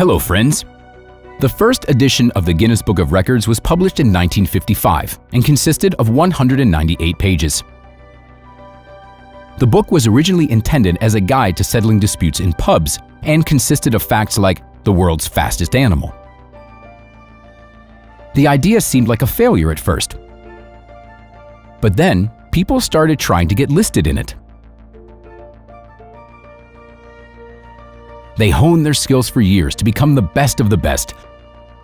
Hello, friends! The first edition of the Guinness Book of Records was published in 1955 and consisted of 198 pages. The book was originally intended as a guide to settling disputes in pubs and consisted of facts like the world's fastest animal. The idea seemed like a failure at first, but then people started trying to get listed in it. They honed their skills for years to become the best of the best,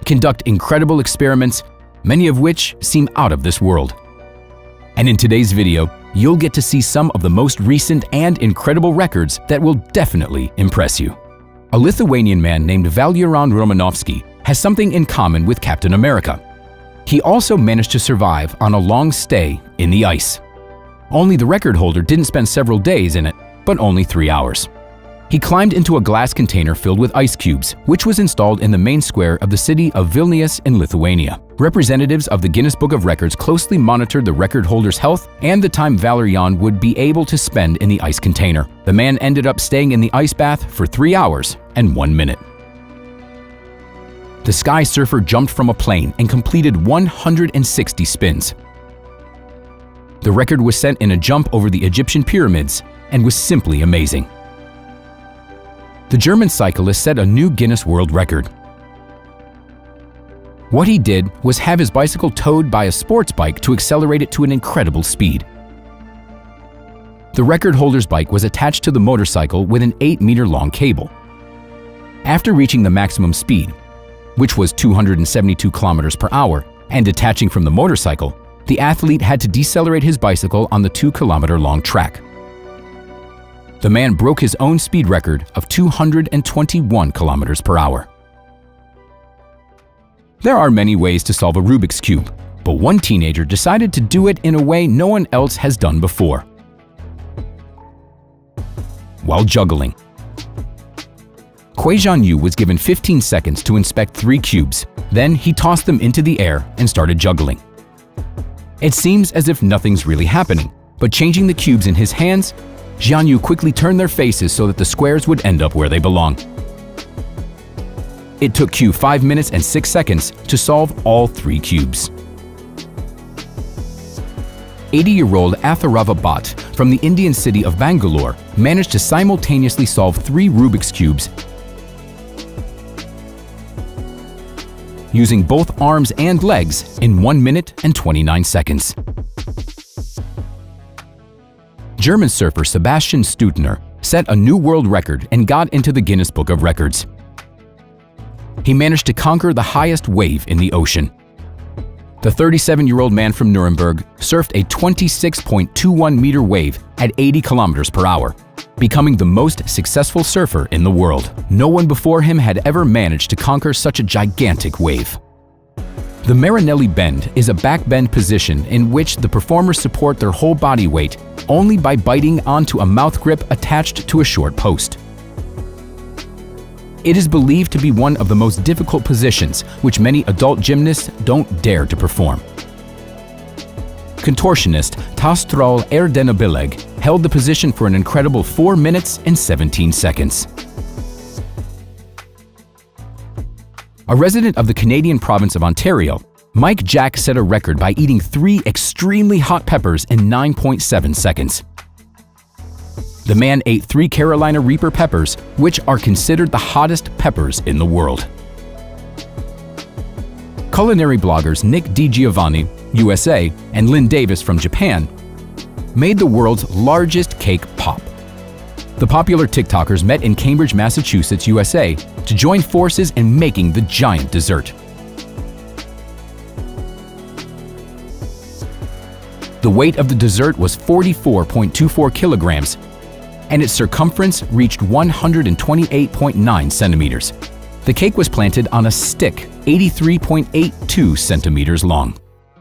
conduct incredible experiments, many of which seem out of this world. And in today's video, you'll get to see some of the most recent and incredible records that will definitely impress you. A Lithuanian man named Valeran Romanovsky has something in common with Captain America. He also managed to survive on a long stay in the ice. Only the record holder didn't spend several days in it, but only 3 hours. He climbed into a glass container filled with ice cubes, which was installed in the main square of the city of Vilnius in Lithuania. Representatives of the Guinness Book of Records closely monitored the record holder's health and the time Valerian would be able to spend in the ice container. The man ended up staying in the ice bath for 3 hours and 1 minute. The Sky Surfer jumped from a plane and completed 160 spins. The record was set in a jump over the Egyptian pyramids and was simply amazing. The German cyclist set a new Guinness World Record. What he did was have his bicycle towed by a sports bike to accelerate it to an incredible speed. The record holder's bike was attached to the motorcycle with an 8-meter-long cable. After reaching the maximum speed, which was 272 kilometers per hour, and detaching from the motorcycle, the athlete had to decelerate his bicycle on the 2-kilometer-long track. The man broke his own speed record of 221 kilometers per hour. There are many ways to solve a Rubik's Cube, but one teenager decided to do it in a way no one else has done before. While juggling. Kwei Jianyu was given 15 seconds to inspect 3 cubes. Then he tossed them into the air and started juggling. It seems as if nothing's really happening, but changing the cubes in his hands, Jianyu quickly turned their faces so that the squares would end up where they belong. It took Q 5 minutes and 6 seconds to solve all 3 cubes. 80-year-old Atharava Bhatt from the Indian city of Bangalore managed to simultaneously solve 3 Rubik's Cubes using both arms and legs in 1 minute and 29 seconds. German surfer Sebastian Steudtner set a new world record and got into the Guinness Book of Records. He managed to conquer the highest wave in the ocean. The 37-year-old man from Nuremberg surfed a 26.21-meter wave at 80 kilometers per hour, becoming the most successful surfer in the world. No one before him had ever managed to conquer such a gigantic wave. The Marinelli bend is a back bend position in which the performers support their whole body weight only by biting onto a mouth grip attached to a short post. It is believed to be one of the most difficult positions which many adult gymnasts don't dare to perform. Contortionist Tastral Erdenabileg held the position for an incredible 4 minutes and 17 seconds. A resident of the Canadian province of Ontario, Mike Jack set a record by eating 3 extremely hot peppers in 9.7 seconds. The man ate 3 Carolina Reaper peppers, which are considered the hottest peppers in the world. Culinary bloggers Nick DiGiovanni, USA, and Lynn Davis from Japan made the world's largest cake pop. The popular TikTokers met in Cambridge, Massachusetts, USA, to join forces in making the giant dessert. The weight of the dessert was 44.24 kilograms, and its circumference reached 128.9 centimeters. The cake was planted on a stick 83.82 centimeters long.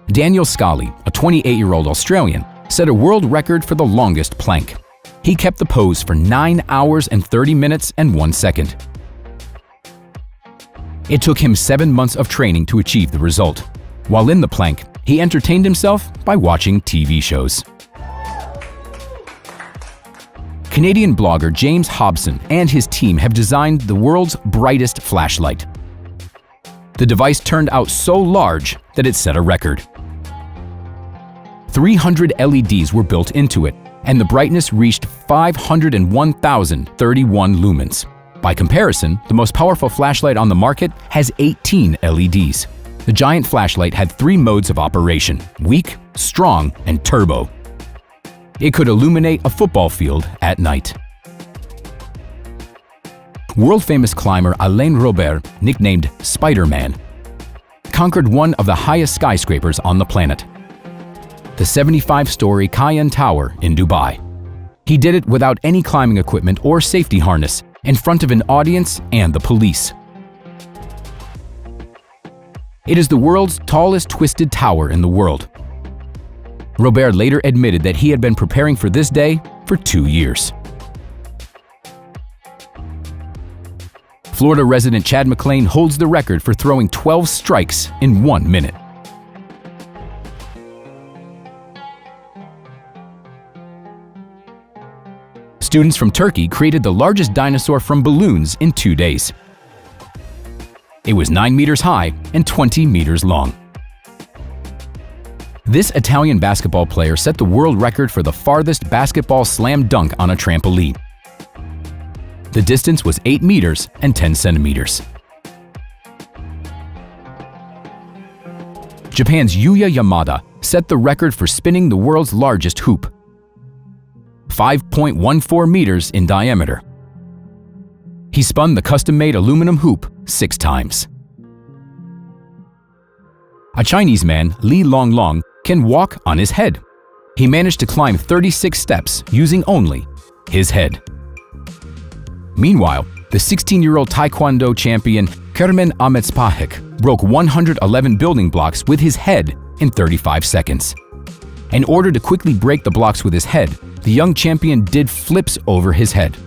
Daniel Scully, a 28-year-old Australian, set a world record for the longest plank. He kept the pose for 9 hours and 30 minutes and 1 second. It took him 7 months of training to achieve the result. While in the plank, he entertained himself by watching TV shows. Canadian blogger James Hobson and his team have designed the world's brightest flashlight. The device turned out so large that it set a record. 300 LEDs were built into it, and the brightness reached 501,031 lumens. By comparison, the most powerful flashlight on the market has 18 LEDs. The giant flashlight had 3 modes of operation: weak, strong, and turbo. It could illuminate a football field at night. World-famous climber Alain Robert, nicknamed Spider-Man, conquered one of the highest skyscrapers on the planet, the 75-story Cayenne Tower in Dubai. He did it without any climbing equipment or safety harness, in front of an audience and the police. It is the world's tallest twisted tower in the world. Robert later admitted that he had been preparing for this day for 2 years. Florida resident Chad McLean holds the record for throwing 12 strikes in 1 minute. Students from Turkey created the largest dinosaur from balloons in 2 days. It was 9 meters high and 20 meters long. This Italian basketball player set the world record for the farthest basketball slam dunk on a trampoline. The distance was 8 meters and 10 centimeters. Japan's Yuya Yamada set the record for spinning the world's largest hoop, 5.14 meters in diameter. He spun the custom-made aluminum hoop 6 times. A Chinese man, Li Longlong, can walk on his head. He managed to climb 36 steps using only his head. Meanwhile, the 16-year-old Taekwondo champion Kerman Ametspahik broke 111 building blocks with his head in 35 seconds. In order to quickly break the blocks with his head, the young champion did flips over his head.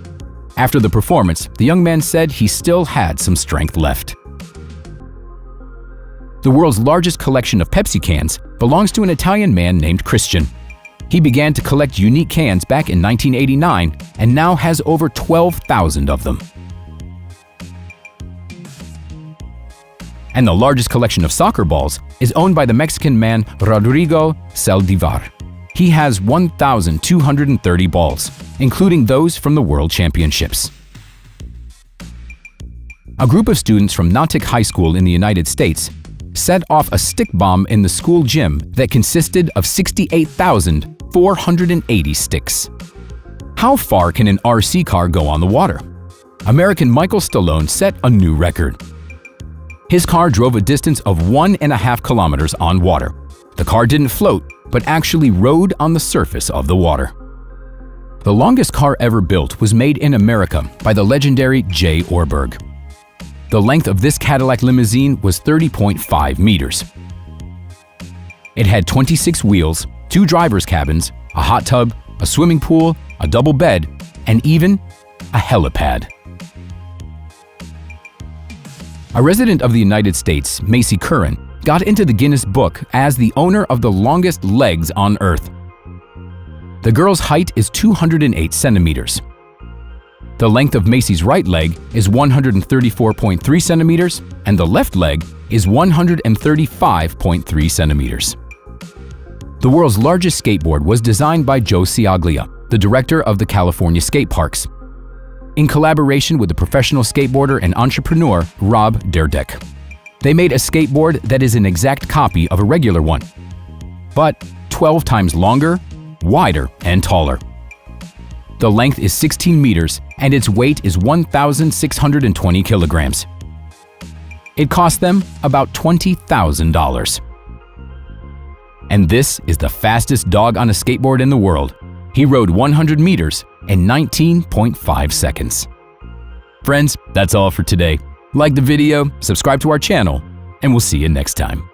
After the performance, the young man said he still had some strength left. The world's largest collection of Pepsi cans belongs to an Italian man named Christian. He began to collect unique cans back in 1989 and now has over 12,000 of them. And the largest collection of soccer balls is owned by the Mexican man Rodrigo Saldivar. He has 1,230 balls, including those from the World Championships. A group of students from Natick High School in the United States set off a stick bomb in the school gym that consisted of 68,480 sticks. How far can an RC car go on the water? American Michael Stallone set a new record. His car drove a distance of 1.5 kilometers on water. The car didn't float, but actually rode on the surface of the water. The longest car ever built was made in America by the legendary J. Orberg. The length of this Cadillac limousine was 30.5 meters. It had 26 wheels, 2 driver's cabins, a hot tub, a swimming pool, a double bed, and even a helipad. A resident of the United States, Macy Curran, got into the Guinness Book as the owner of the longest legs on Earth. The girl's height is 208 centimeters. The length of Macy's right leg is 134.3 centimeters, and the left leg is 135.3 centimeters. The world's largest skateboard was designed by Joe Ciaglia, the director of the California skate parks, in collaboration with the professional skateboarder and entrepreneur Rob Dyrdek. They made a skateboard that is an exact copy of a regular one, but 12 times longer, wider, and taller. The length is 16 meters and its weight is 1,620 kilograms. It cost them about $20,000. And this is the fastest dog on a skateboard in the world. He rode 100 meters in 19.5 seconds. Friends, that's all for today. Like the video, subscribe to our channel, and we'll see you next time.